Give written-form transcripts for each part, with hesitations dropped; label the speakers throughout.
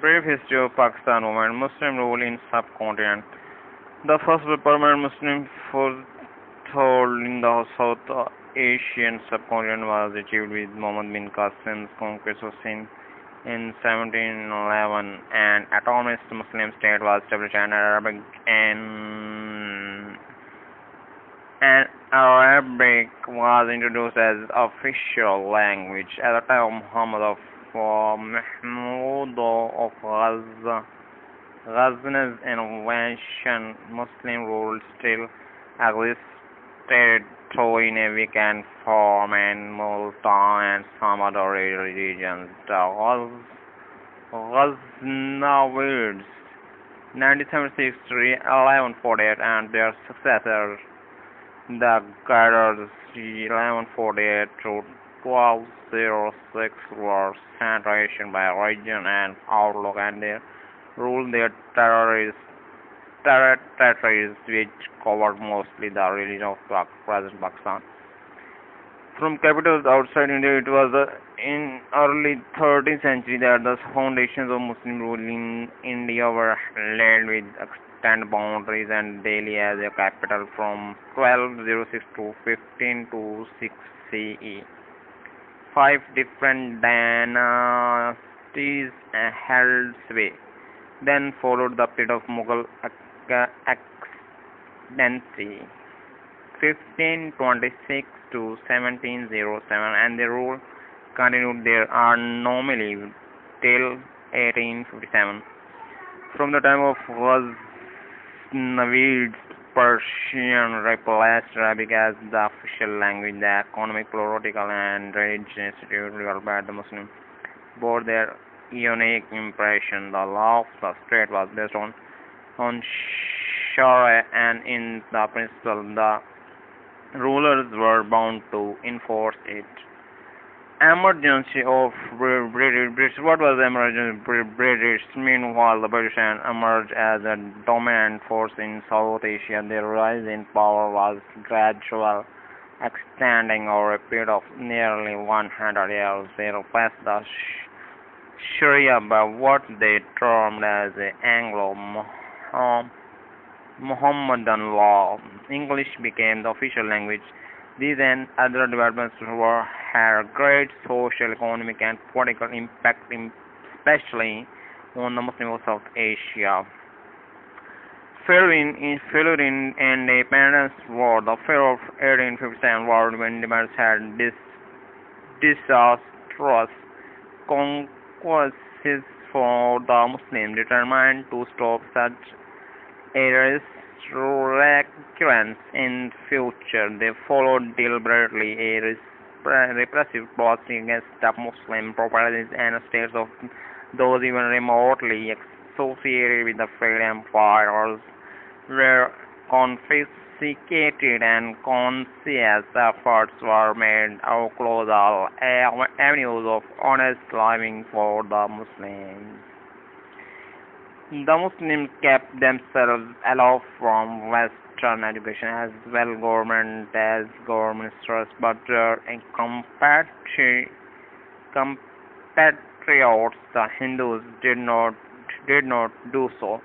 Speaker 1: Brief history of Pakistan movement, Muslim rule in subcontinent. The first permanent Muslim foothold in the South Asian subcontinent was achieved with Muhammad bin Qasim's conquest of Sindh in 1711. An autonomous Muslim state was established and Arabic was introduced as official language. At the time of Muhammad Mahmud of Ghazna's invention, Muslim rule still existed though in a weakened form in Multan and some other regions. The Ghaznavids 1976 to 1148 and their successors the Ghadars 1148 to 1206 were Central Asian by region and outlook, and they ruled their territories which covered mostly the region of present Pakistan. From capitals outside India, it was in early 13th century that the foundations of Muslim rule in India were laid with extant boundaries and Delhi as a capital from 1206 to 1526 CE. Five different dynasties held sway. Then followed the period of Mughal ascendancy, 1526 to 1707, and the rule continued there anomaly till 1857. From the time of Ghaznavids, Persian replaced Arabic as the official language. The economic, political, and religious institutions developed by the Muslims bore their unique impression. The law of the state was based on Sharia, and in the principle the rulers were bound to enforce it. Emergency of British. What was the emergency British? Meanwhile, the British emerged as a dominant force in South Asia. Their rise in power was gradual, extending over a period of nearly 100 years. They replaced the Sharia by what they termed as the Anglo-Mohammedan law. English became the official language. These and other developments had great social, economic, and political impact, especially on the Muslims of South Asia. Following independence war, the fear of 1857 war when demands had disastrous consequences for the Muslims. Determined to stop such errors recurrence in future, they followed deliberately a repressive policy against the Muslim properties and states of those even remotely associated with the failed empires were confiscated, and conscious efforts were made to close all avenues of honest living for the Muslims. The Muslims kept themselves aloof from Western education as well government as governmenters, but their compatriots, the Hindus, did not do so.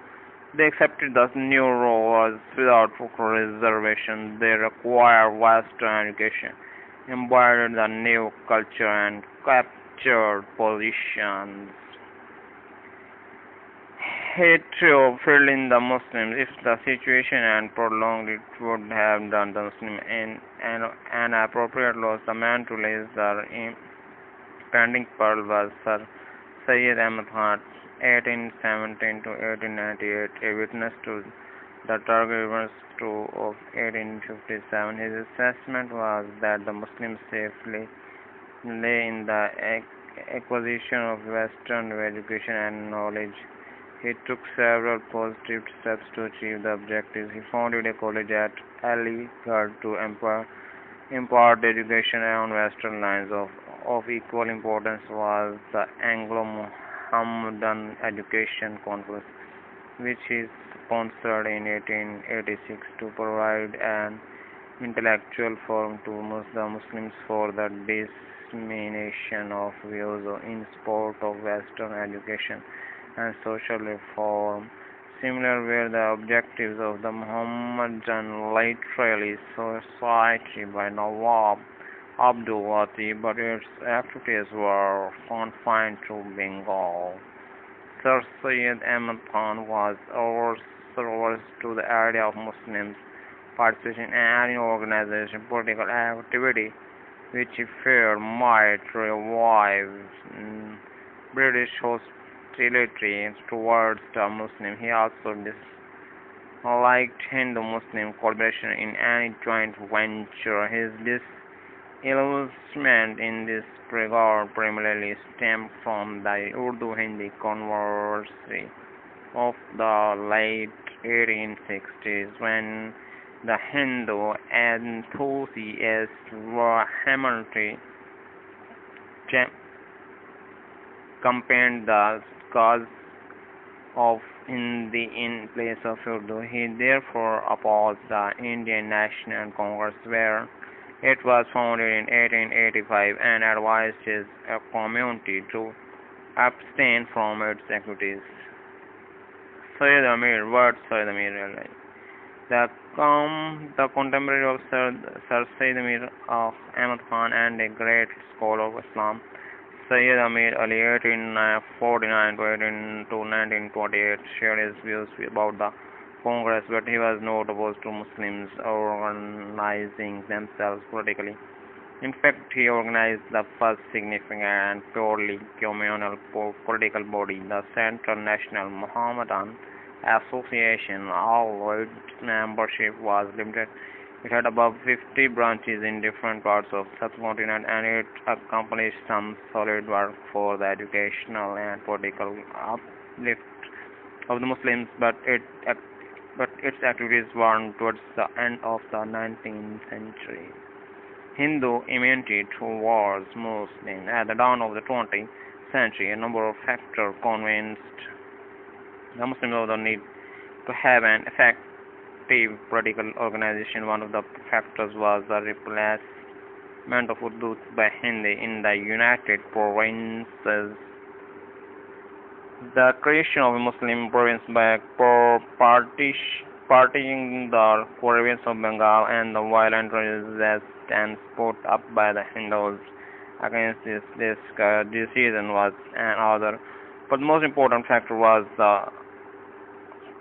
Speaker 1: They accepted the new rules without reservation. They required Western education, embodied the new culture, and captured positions. Hatred filled in the Muslims. If the situation and prolonged, it would have done the Muslim an appropriate loss. The man to raise the impending pearl was Sir Syed Ahmad Khan, 1817 to 1898, a witness to the Turkish events of 1857. His assessment was that the Muslims safely lay in the acquisition of Western education and knowledge. He took several positive steps to achieve the objectives. He founded a college at Aligarh to impart education on Western lines. Of equal importance was the Anglo-Mohammedan Education Conference, which he sponsored in 1886 to provide an intellectual forum to the Muslims for the dissemination of views in support of Western education. and social reform. Similar were the objectives of the Muhammadan literary society by Nawab Abdul Wati, but its activities were confined to Bengal. Sir Syed Ahmad Khan was averse to the idea of Muslims participation in any organization, political activity, which he feared might revive British hostility towards the Muslims. He also disliked Hindu-Muslim collaboration in any joint venture. His disillusionment in this regard primarily stemmed from the Urdu-Hindi controversy of the late 1860s, when the Hindu enthusiasts vehemently campaigned the cause of Hindi in place of Urdu. He therefore opposed the Indian National Congress, where it was founded in 1885, and advised his community to abstain from its activities. Sayyid Amir, what Sayyid Amir realized? The contemporary of Sir Sayyid Amir Ahmad Khan and a great scholar of Islam, Sayyid Amir Ali, 1849 to 1928, shared his views about the Congress, but he was not opposed to Muslims organizing themselves politically. In fact, he organized the first significant and purely communal political body, the Central National Mohammedan Association. Although its membership was limited, it had above 50 branches in different parts of the subcontinent, and it accomplished some solid work for the educational and political uplift of the Muslims, but its activities warmed towards the end of the 19th century. Hindu immunity towards Muslims. At the dawn of the 20th century, a number of factors convinced the Muslims of the need to have an effective political organization. One of the factors was the replacement of Urdu by Hindi in the United Provinces. The creation of a Muslim province by partying the province of Bengal, and the violent resistance put up by the Hindus against this decision was another. But the most important factor was the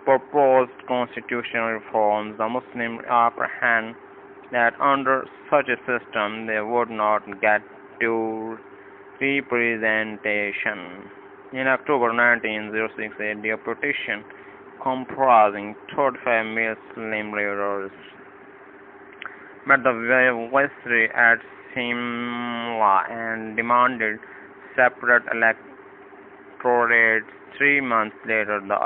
Speaker 1: proposed constitutional reforms. The Muslims apprehend that under such a system they would not get due representation. In October 1906, a deputation comprising 35 Muslim leaders met the Viceroy at Simla and demanded separate electorates. 3 months later, the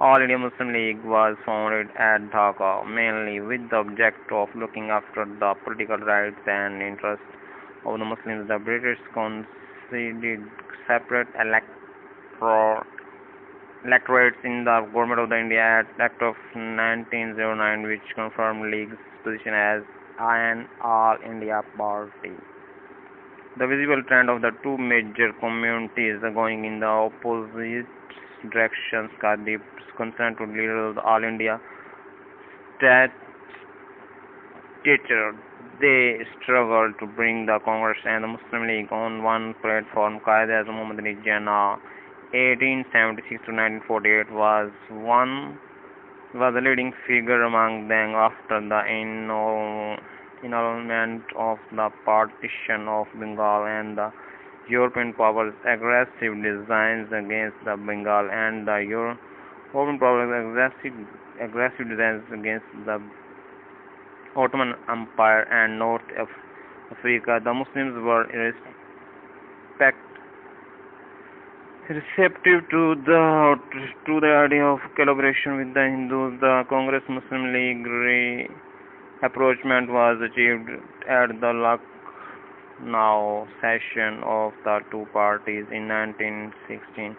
Speaker 1: All India Muslim League was founded at Dhaka, mainly with the object of looking after the political rights and interests of the Muslims. The British conceded separate electorates in the Government of India Act of 1909, which confirmed League's position as an all-India party. The visible trend of the two major communities going in the opposite directions got the concern to leaders of the All India stature. They struggled to bring the Congress and the Muslim League on one platform. Qaid-e-Azam Muhammad Ali Jinnah, 1876 to 1948, was a leading figure among them. After the annulment of the partition of Bengal and the European powers' aggressive designs against the Bengal and the European powers' aggressive designs against the Ottoman Empire and North Africa, the Muslims were receptive to the idea of collaboration with the Hindus. The Congress Muslim League approachment was achieved at the Lucknow session of the two parties in 1916,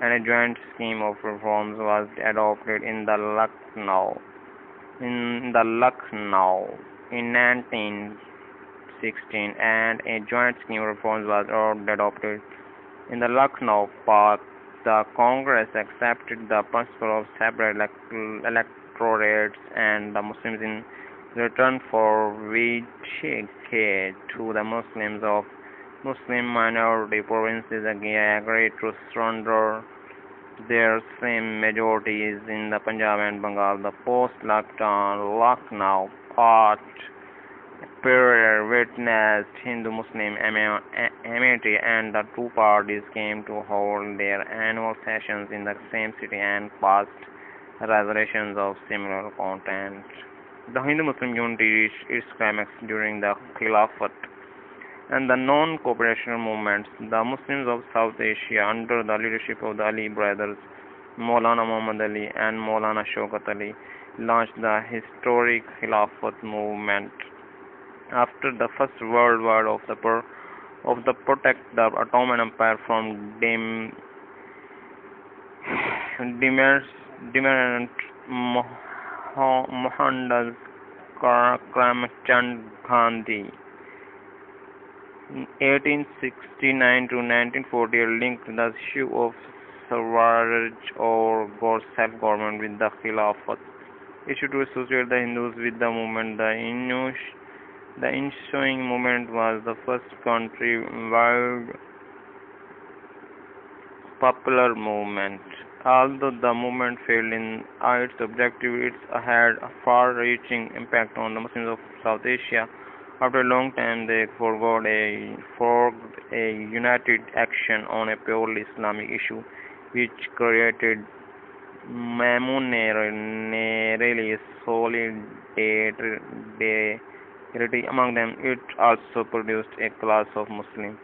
Speaker 1: and a joint scheme of reforms was adopted in Lucknow in 1916, and a joint scheme of reforms was adopted in the Lucknow the Congress accepted the principle of separate electorates and the Muslims in return for vacate to the Muslims of Muslim minority provinces agreed to surrender their same majorities in the Punjab and Bengal. The post-Lucknow part period witnessed Hindu-Muslim amity, and the two parties came to hold their annual sessions in the same city and passed resolutions of similar content. The Hindu-Muslim unity reached its climax during the Khilafat and the non-cooperation movements. The Muslims of South Asia, under the leadership of the Ali brothers, Maulana Muhammad Ali and Maulana Shaukat Ali, launched the historic Khilafat movement. After the First World War of the protect the Ottoman Empire from Demerent Mohandas Karamchand Gandhi. 1869 to 1940 linked the issue of Swaraj or self-government with the Khilafat issue to associate the Hindus with the movement. The ensuing movement was the first country-wide popular movement. Although the movement failed in its objective, it had a far-reaching impact on the Muslims of South Asia. After a long time, they forged a united action on a purely Islamic issue, which created momentarily solidarity among them. It also produced a class of Muslim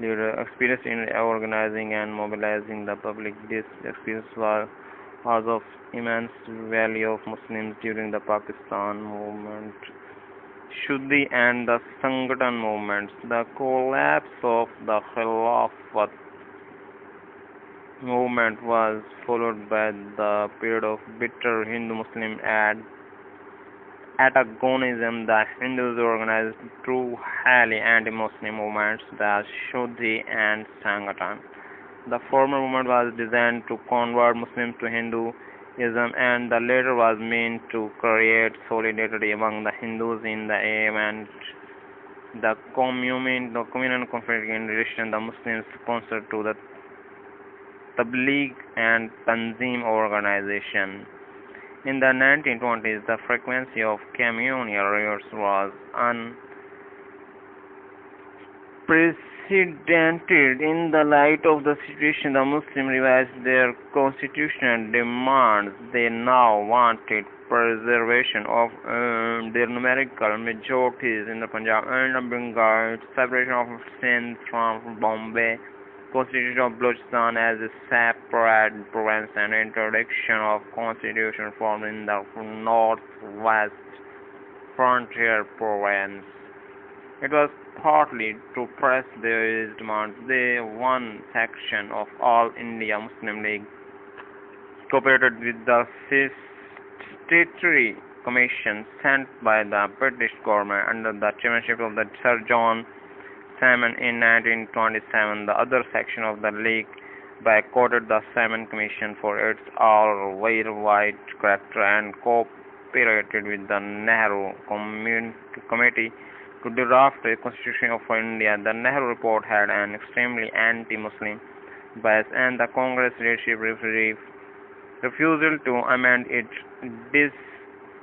Speaker 1: leaders experienced in organizing and mobilizing the public. This experience was of immense value of Muslims during the Pakistan movement, Shuddhi and the Sanghatan movements. The collapse of the Khilafat movement was followed by the period of bitter Hindu-Muslim antagonism. The Hindus organized two highly anti-Muslim movements, the Shuddhi and Sanghatan. The former movement was designed to convert Muslims to Hinduism, and the latter was meant to create solidarity among the Hindus in the event the communal conflict in relation the Muslims sponsored to the Tabligh and Tanzim organization. In the 1920s, the frequency of communal riots was unprecedented. In the light of the situation, the Muslims revised their constitutional demands. They now wanted preservation of their numerical majorities in the Punjab and Bengal, separation of Sindh from Bombay, constitution of Balochistan as a separate province, and introduction of constitutional reform in the northwest frontier province. It was partly to press these demands. One section of All India Muslim League cooperated with the statutory commission sent by the British government under the chairmanship of Sir John Simon in 1927. The other section of the League boycotted the Simon Commission for its all-worldwide character and cooperated with the Nehru Committee to draft a constitution for India. The Nehru report had an extremely anti-Muslim bias, and the Congress leadership refusal to amend it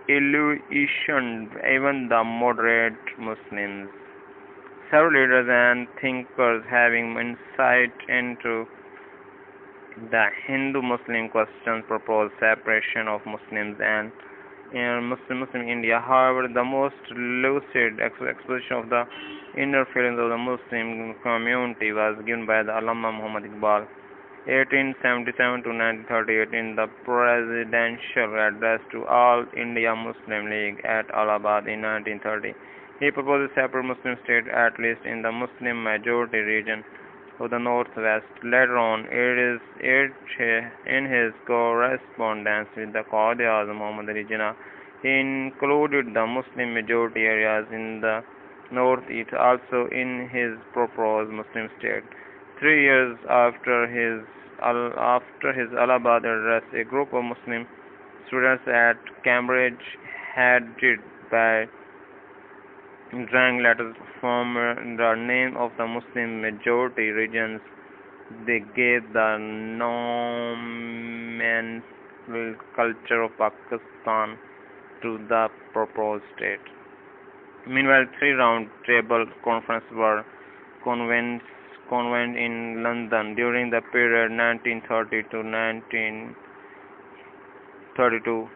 Speaker 1: disillusioned even the moderate Muslims. Several leaders and thinkers having insight into the Hindu-Muslim questions proposed separation of Muslims and in Muslim India. However, the most lucid exposition of the inner feelings of the Muslim community was given by the Allama Muhammad Iqbal, 1877 to 1938, in the presidential address to All India Muslim League at Allahabad in 1930. He proposed a separate Muslim state, at least in the Muslim majority region of the northwest. Later on, in his correspondence with the Quaid-e-Azam Muhammad Ali Jinnah, he included the Muslim majority areas in the northeast also in his proposed Muslim state. 3 years after his after his Allahabad address, a group of Muslim students at Cambridge, headed by drawing letters from the name of the Muslim majority regions, they gave the nomenclature of Pakistan to the proposed state. Meanwhile, three round-table conferences were convened in London during the period 1930 to 1932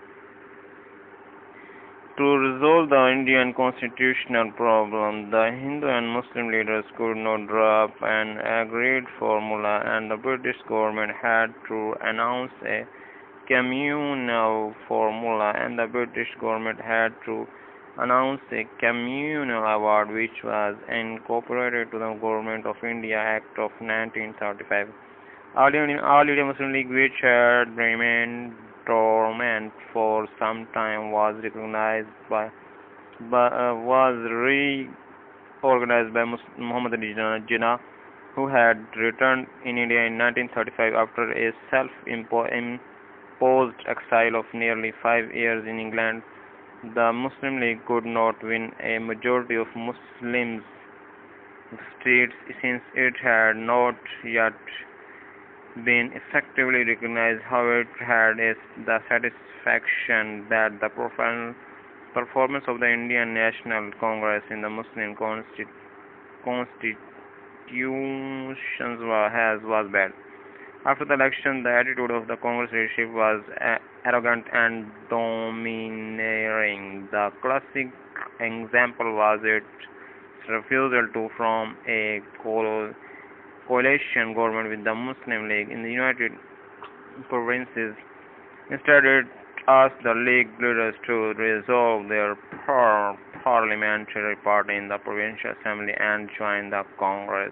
Speaker 1: to resolve the Indian constitutional problem. The Hindu and Muslim leaders could not draw up an agreed formula, and the British government had to announce a communal formula, award which was incorporated to the Government of India Act of 1935. All India Muslim League, which had remained dormant for some time, was reorganized by Muhammad Ali Jinnah, who had returned in India in 1935 after a self-imposed exile of nearly 5 years in England. The Muslim League could not win a majority of Muslim states since it had not yet been effectively recognized. However, it had the satisfaction that the performance of the Indian National Congress in the Muslim constitutions was bad. After the election, the attitude of the Congress leadership was arrogant and domineering. The classic example was its refusal to form a coalition government with the Muslim League in the United Provinces. Instead, it asked the League leaders to dissolve their parliamentary party in the provincial assembly and join the Congress.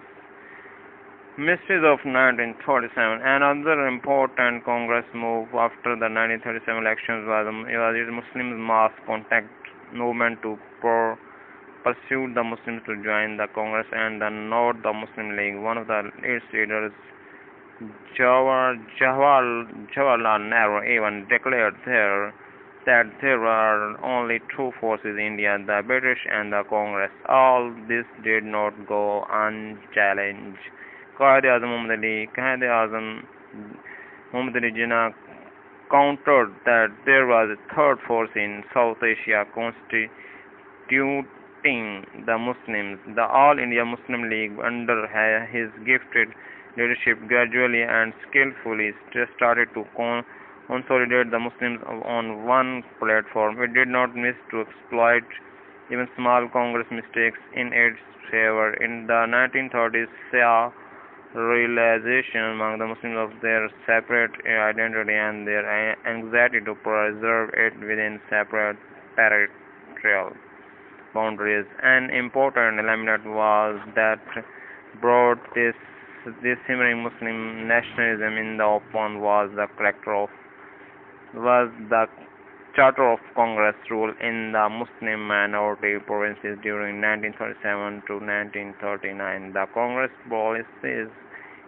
Speaker 1: Mysteries of 1937. Another important Congress move after the 1937 elections was its Muslim mass contact movement to pursue the Muslims to join the Congress and not the Muslim League. One of its leaders, Jawaharlal Nehru, even declared that there were only two forces in India, the British and the Congress. All this did not go unchallenged. Quaid-e-Azam Muhammad Ali Jinnah countered that there was a third force in South Asia constituting the Muslims. The All India Muslim League, under his gifted leadership, gradually and skillfully started to consolidate the Muslims on one platform. It did not miss to exploit even small Congress mistakes in its favor. In the 1930s, saw realization among the Muslims of their separate identity and their anxiety to preserve it within separate territorial boundaries. An important element was that brought this simmering Muslim nationalism in the open was the Charter of Congress rule in the Muslim minority provinces during 1937 to 1939. The Congress policies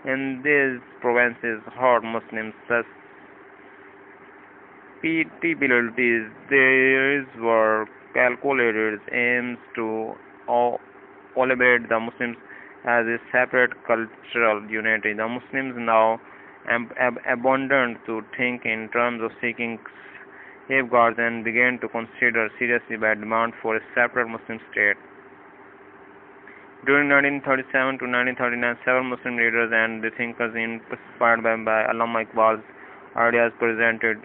Speaker 1: in these provinces hurt Muslims' susceptibilities. These were calculated aims to elevate the Muslims as a separate cultural unity. The Muslims now abandoned to think in terms of seeking safeguards and began to consider seriously by demand for a separate Muslim state. During 1937 to 1939, several Muslim leaders and thinkers inspired by Allama Iqbal's ideas presented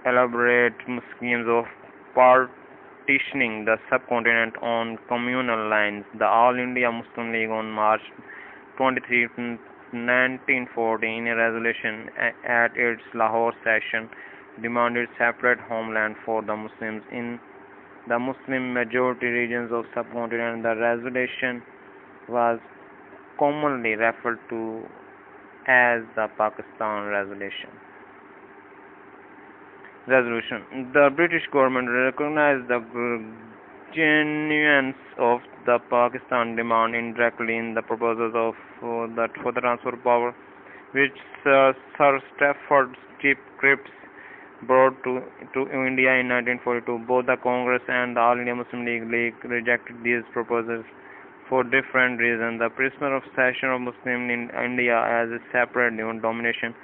Speaker 1: elaborate schemes of partitioning the subcontinent on communal lines. The All India Muslim League on March 23, 1940, in a resolution at its Lahore session, demanded separate homeland for the Muslims in the Muslim majority regions of subcontinent. The resolution was commonly referred to as the Pakistan Resolution. The British government recognized the genuineness of the Pakistan demand indirectly in the proposals for the transfer of power which Sir Stafford Cripps brought to India in 1942. Both the Congress and the All India Muslim League rejected these proposals for different reasons. The prisoner of session of Muslims in India as a separate domination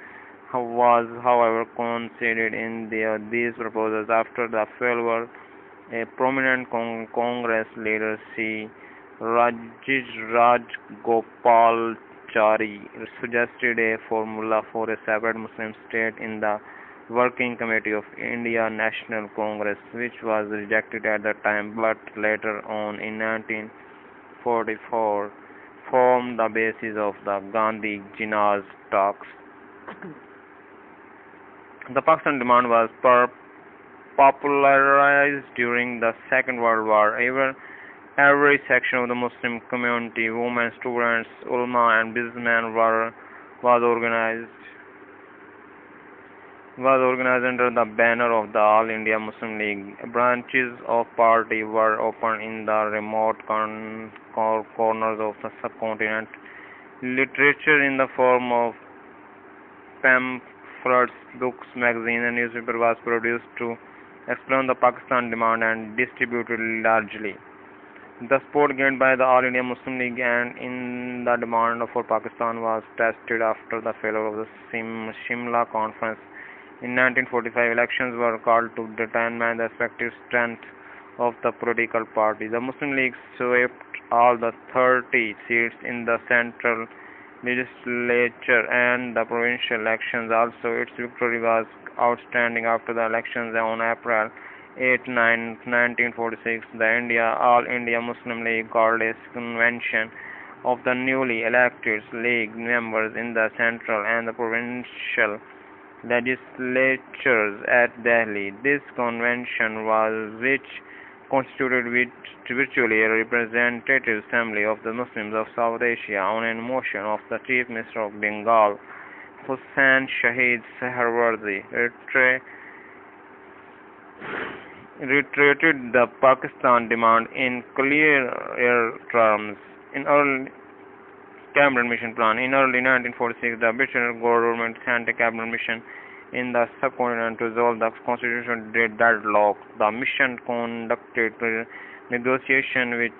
Speaker 1: was, however, conceded in these proposals. After the failure, a prominent Congress leader, C. Rajgopalachari, suggested a formula for a separate Muslim state in the Working Committee of India National Congress, which was rejected at the time, but later on in 1944 formed the basis of the Gandhi-Jinnah talks. The Pakistan demand was popularized during the Second World War. Every section of the Muslim community, women, students, ulama, and businessmen was organized under the banner of the All India Muslim League. Branches of party were opened in the remote corners of the subcontinent. Literature in the form of pamphlets, books, magazines, and newspapers was produced to explain the Pakistan demand and distributed largely. The support gained by the All India Muslim League and in the demand for Pakistan was tested after the failure of the Shimla Conference. In 1945, elections were called to determine the respective strength of the political parties. The Muslim League swept all the 30 seats in the central legislature and the provincial elections. Also, its victory was outstanding after the elections on April 8-9, 1946. The All India Muslim League called a convention of the newly elected League members in the central and the provincial legislatures at Delhi. This convention which constituted virtually a representative assembly of the Muslims of South Asia on a motion of the Chief Minister of Bengal, Hussain Shahid Suhrawardy, reiterated the Pakistan demand in clear terms. In early cabinet mission plan. In early 1946, the British government sent a cabinet mission in the subcontinent to resolve the constitutional deadlock. The mission conducted negotiations with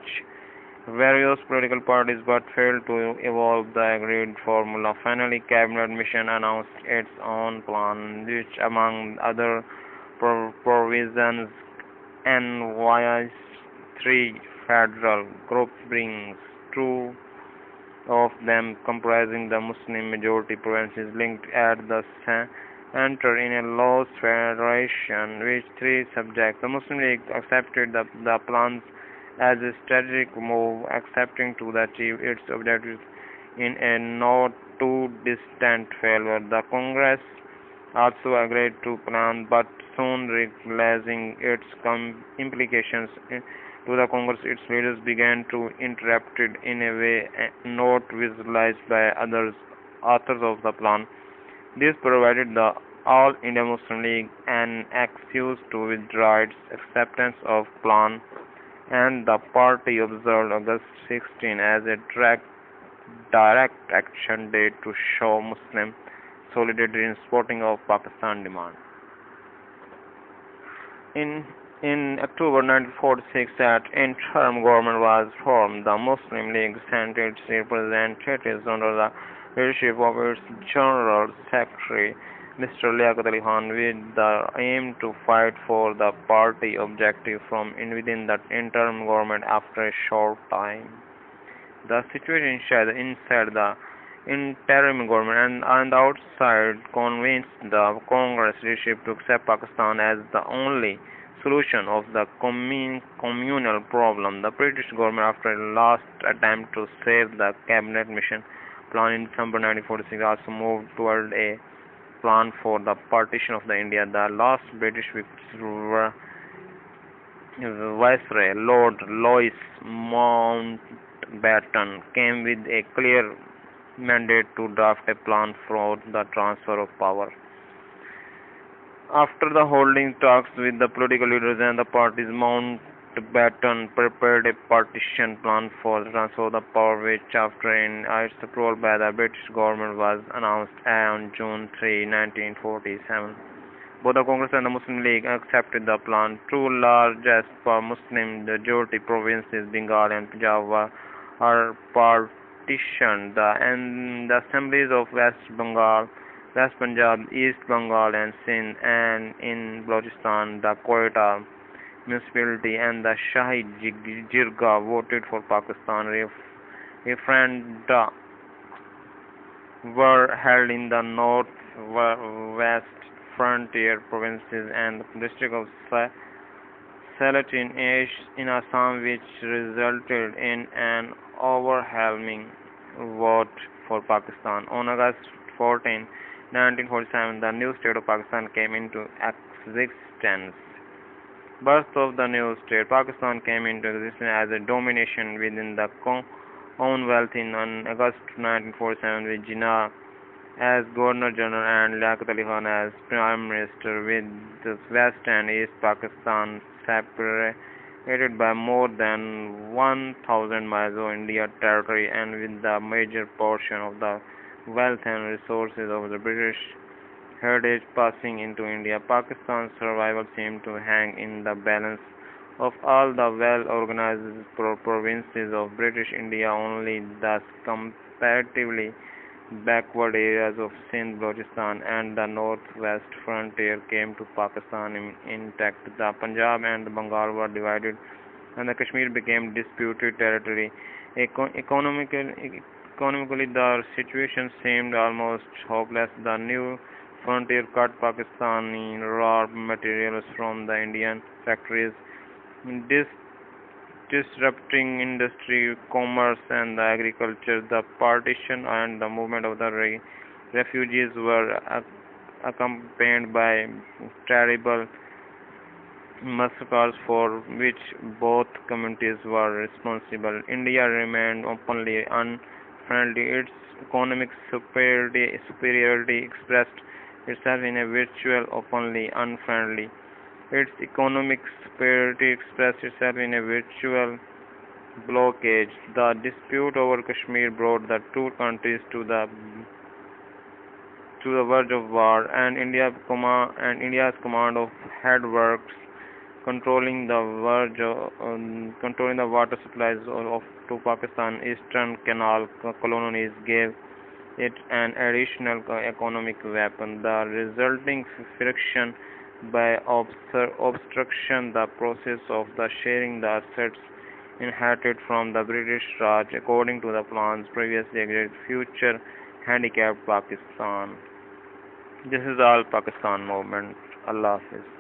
Speaker 1: various political parties but failed to evolve the agreed formula. Finally, cabinet mission announced its own plan, which, among other provisions, envisaged 3 federal groupings, 2 of them comprising the Muslim majority provinces linked at the center in a loose federation with 3 subjects. The Muslim League accepted the plans as a strategic move, accepting to achieve its objectives in a not too distant failure. The Congress also agreed to plan, but soon realizing its implications to the Congress, its leaders began to interrupt it in a way not visualized by authors of the plan. This provided the All India Muslim League an excuse to withdraw its acceptance of plan, and the party observed August 16 as a direct action date to show Muslim solidarity in supporting of Pakistan demand. In October 1946, that interim government was formed. The Muslim League sent its representatives under the leadership of its General Secretary, Mr. Liaquat Ali Khan, with the aim to fight for the party objective from within the interim government. After a short time, the situation inside the interim government and outside convinced the Congress leadership to accept Pakistan as the only solution of the communal problem. The British government, after a last attempt to save the cabinet mission plan in December 1946, also moved toward a plan for the partition of the India. The last British Viceroy, Lord Louis Mountbatten, came with a clear mandate to draft a plan for the transfer of power. After the holding talks with the political leaders and the parties, Mountbatten prepared a partition plan for the transfer of the power, which, after its approval by the British government, was announced on June 3, 1947. Both the Congress and the Muslim League accepted the plan. Two largest Muslim-majority provinces, Bengal and Punjab, are partitioned. The assemblies of West Bengal, West Punjab, East Bengal, and Sindh, and in Balochistan, the Quetta municipality and the Shahi Jirga voted for Pakistan. Referenda were held in the north-west frontier provinces and the district of Sylhet in Assam, which resulted in an overwhelming vote for Pakistan. On August 14, 1947, the new state of Pakistan came into existence. Birth of the new state Pakistan came into existence as a domination within the Commonwealth on August 1947, with Jinnah as Governor General and Liaquat Ali Khan as Prime Minister, with the West and East Pakistan separated by more than 1,000 miles of India territory, and with the major portion of the wealth and resources of the British heritage passing into India. Pakistan's survival seemed to hang in the balance. Of all the well-organized provinces of British India, only the comparatively backward areas of Sindh, Balochistan, and the northwest frontier came to Pakistan intact. The Punjab and the Bengal were divided, and the Kashmir became disputed territory. Economically, the situation seemed almost hopeless. The new frontier cut Pakistani raw materials from the Indian factories, disrupting industry, commerce, and agriculture. The partition and the movement of the refugees were accompanied by terrible massacres for which both communities were responsible. India remained openly unfriendly. Its economic superiority expressed itself in a virtual openly unfriendly. Its economic superiority expressed itself in a virtual blockade. The dispute over Kashmir brought the two countries to the verge of war, and India's command of headworks controlling the water supplies to Pakistan Eastern Canal colonies gave it an additional economic weapon. The resulting friction by obstruction the process of the sharing the assets inherited from the British Raj according to the plans previously agreed, future handicapped Pakistan. This is all Pakistan movement. Allah Hafiz.